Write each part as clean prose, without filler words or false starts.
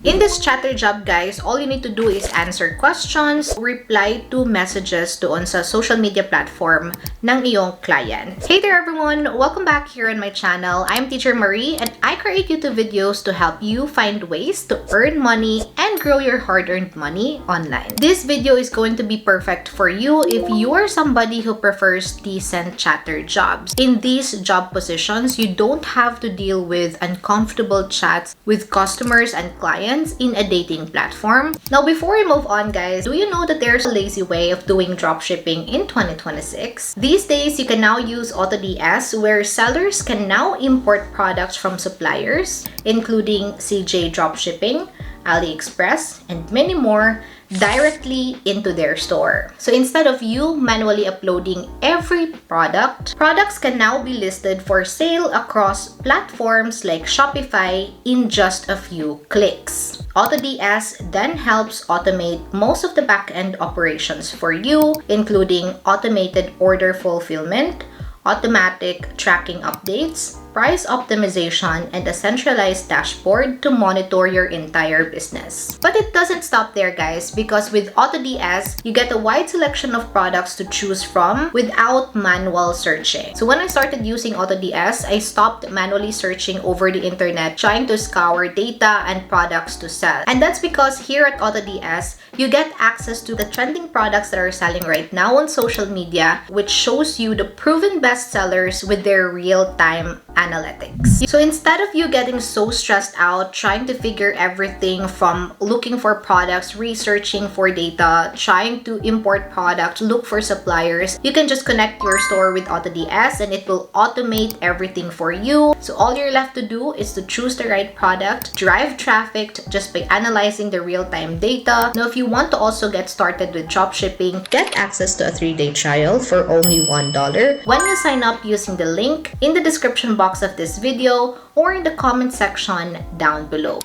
In this chatter job, guys, all you need to do is answer questions, reply to messages doon sa social media platform ng iyong client. Hey there everyone! Welcome back here on my channel. I'm Teacher Marie and I create YouTube videos to help you find ways to earn money and grow your hard-earned money online. This video is going to be perfect for you if you are somebody who prefers decent chatter jobs. In these job positions, you don't have to deal with uncomfortable chats with customers and clients in a dating platform. Now, before we move on, guys, do you know that there's a lazy way of doing dropshipping in 2026? These days, you can now use AutoDS, where sellers can now import products from suppliers, including CJ Dropshipping, AliExpress, and many more, directly into their store. So instead of you manually uploading every product, products can now be listed for sale across platforms like Shopify in just a few clicks. AutoDS then helps automate most of the back-end operations for you, including automated order fulfillment, automatic tracking updates, price optimization, and a centralized dashboard to monitor your entire business. But it doesn't stop there, guys, because with AutoDS, you get a wide selection of products to choose from without manual searching. So when I started using AutoDS, I stopped manually searching over the internet trying to scour data and products to sell. And that's because here at AutoDS, you get access to the trending products that are selling right now on social media, which shows you the proven bestsellers with their real-time analytics. So instead of you getting so stressed out trying to figure everything from looking for products, researching for data, trying to import products, look for suppliers, you can just connect your store with AutoDS and it will automate everything for you. So all you're left to do is to choose the right product, drive traffic just by analyzing the real-time data. Now, if you want to also get started with dropshipping, get access to a 3-day trial for only $1 when you sign up using the link in the description box of this video or in the comment section down below.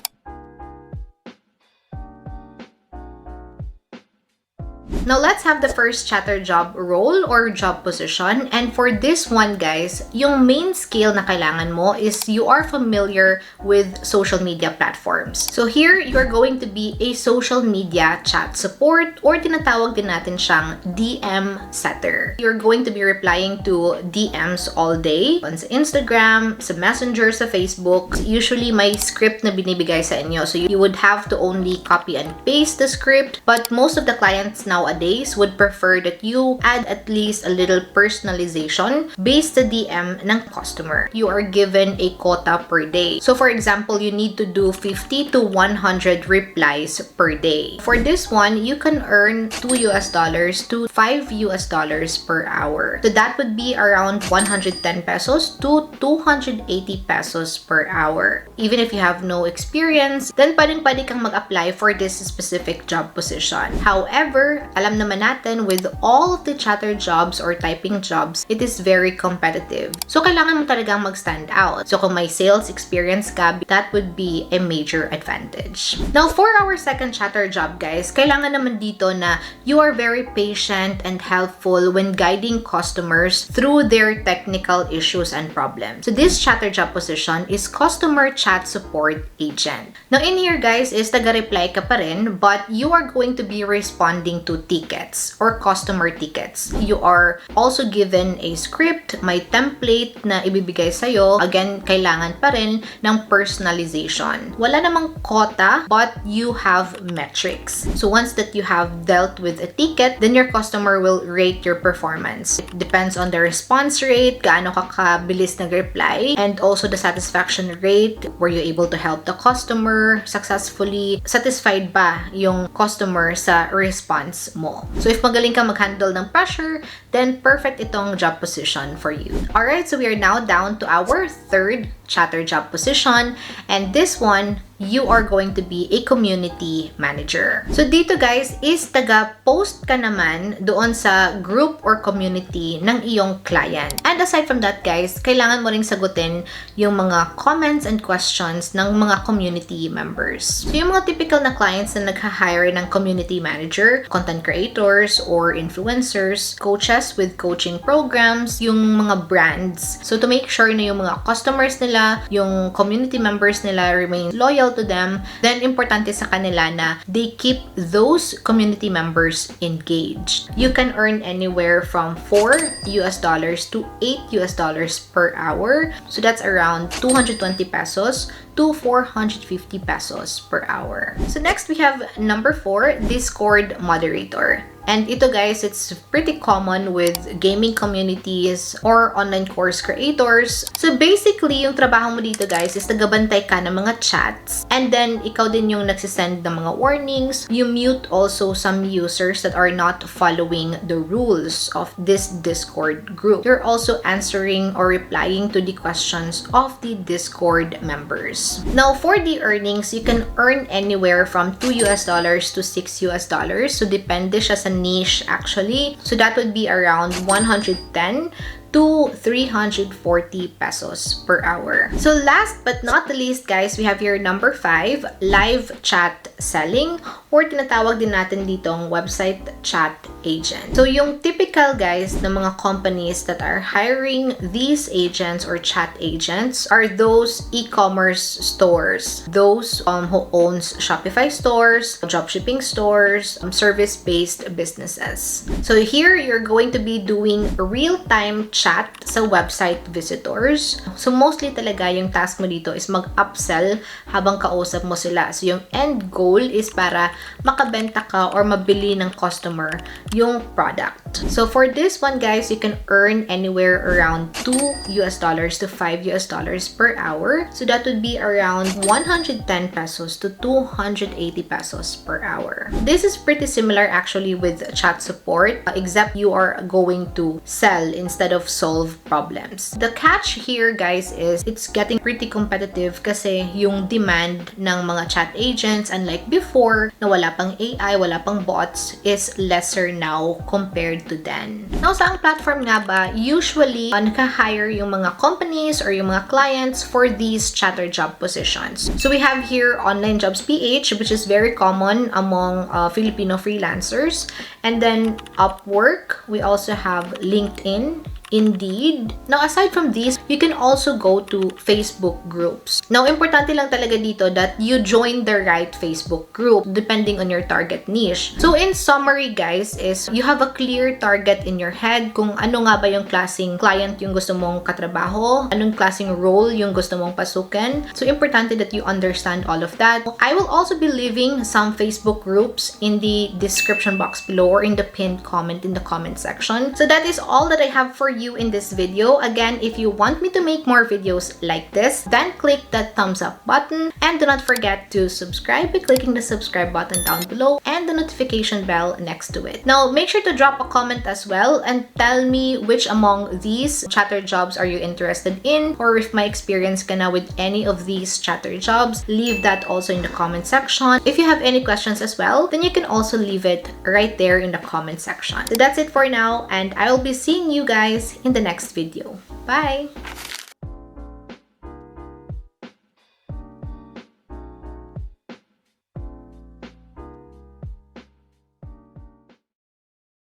Now, let's have the first chatter job role or job position. And for this one, guys, yung main skill na kailangan mo is you are familiar with social media platforms. So here, you're going to be a social media chat support or tinatawag din natin siyang DM setter. You're going to be replying to DMs all day on sa Instagram, sa Messenger, sa Facebook. Usually, may script na binibigay sa inyo. So you would have to only copy and paste the script. But most of the clients nowadays would prefer that you add at least a little personalization based sa DM ng customer. You are given a quota per day. So for example, you need to do 50 to 100 replies per day. For this one, you can earn $2 to $5 per hour. So that would be around 110 pesos to 280 pesos per hour. Even if you have no experience, then pwede kang mag-apply for this specific job position. However, alam naman natin with all of the chatter jobs or typing jobs, it is very competitive. So, kailangan mo talagang mag-stand out. So, kung may sales experience ka, that would be a major advantage. Now, for our second chatter job, guys, kailangan naman dito na you are very patient and helpful when guiding customers through their technical issues and problems. So, this chatter job position is customer chat support agent. Now, in here, guys, is taga-reply ka pa rin, but you are going to be responding to tickets or customer tickets. You are also given a script, may template na ibibigay sa'yo. Again, kailangan pa rin ng personalization. Wala namang quota, but you have metrics. So once that you have dealt with a ticket, then your customer will rate your performance. It depends on the response rate, gaano ka kabilis nag-reply, and also the satisfaction rate. Were you able to help the customer successfully? Satisfied ba yung customer sa response mo? So if magaling ka mag-handle ng pressure, then perfect itong job position for you. Alright, so we are now down to our third chatter job position, and this one, you are going to be a community manager. So dito, guys, is taga-post ka naman doon sa group or community ng iyong client. And aside from that, guys, kailangan mo ring sagutin yung mga comments and questions ng mga community members. So yung mga typical na clients na nagha-hire ng community manager, content creators or influencers, coaches with coaching programs, yung mga brands. So to make sure na yung mga customers nila, yung community members nila remain loyal appeal to them, then importante sa kanila na they keep those community members engaged. You can earn anywhere from $4 to $8 per hour. So that's around 220 pesos to 450 pesos per hour. So next we have number 4, Discord moderator. And ito guys, it's pretty common with gaming communities or online course creators. So basically, yung trabaho mo dito guys is tagabantay ka ng mga chats, and then ikaw din yung nagsisend ng mga warnings. You mute also some users that are not following the rules of this Discord group. You're also answering or replying to the questions of the Discord members. Now for the earnings, you can earn anywhere from $2 to $6. So depende siya sa niche actually. So that would be around 110 to 340 pesos per hour. So last but not the least guys, we have here number 5, live chat selling, or tinatawag din natin ditong website chat agent. So yung typical guys ng mga companies that are hiring these agents or chat agents are those e-commerce stores, those who owns Shopify stores, dropshipping stores, service-based businesses. So here you're going to be doing real-time chat sa website visitors. So mostly talaga yung task mo dito is mag-upsell habang kausap mo sila. So yung end goal is para makabenta ka or mabili ng customer yung product. So for this one guys, you can earn anywhere around $2 to $5 per hour. So that would be around 110 pesos to 280 pesos per hour. This is pretty similar actually with chat support, except you are going to sell instead of solve problems. The catch here guys is it's getting pretty competitive kasi yung demand ng mga chat agents, unlike before na wala pang AI, wala pang bots, is lesser now compared to then. Now sa ang platform nga ba, usually naka-hire yung mga companies or yung mga clients for these chatter job positions. So we have here Online Jobs PH, which is very common among Filipino freelancers, and then Upwork. We also have LinkedIn, Indeed. Now, aside from these, you can also go to Facebook groups. Now, importante lang talaga dito that you join the right Facebook group depending on your target niche. So, in summary, guys, is you have a clear target in your head kung ano nga ba yung klaseng client yung gusto mong katrabaho, anong klaseng role yung gusto mong pasukin. So, importante that you understand all of that. I will also be leaving some Facebook groups in the description box below or in the pinned comment in the comment section. So, that is all that I have for you in this video. Again, if you want me to make more videos like this, then click that thumbs up button, and do not forget to subscribe by clicking the subscribe button down below and the notification bell next to it. Now, make sure to drop a comment as well and tell me which among these chatter jobs are you interested in, or if my experience ka na with any of these chatter jobs, leave that also in the comment section. If you have any questions as well, then you can also leave it right there in the comment section. So that's it for now, and I will be seeing you guys in the next video. Bye!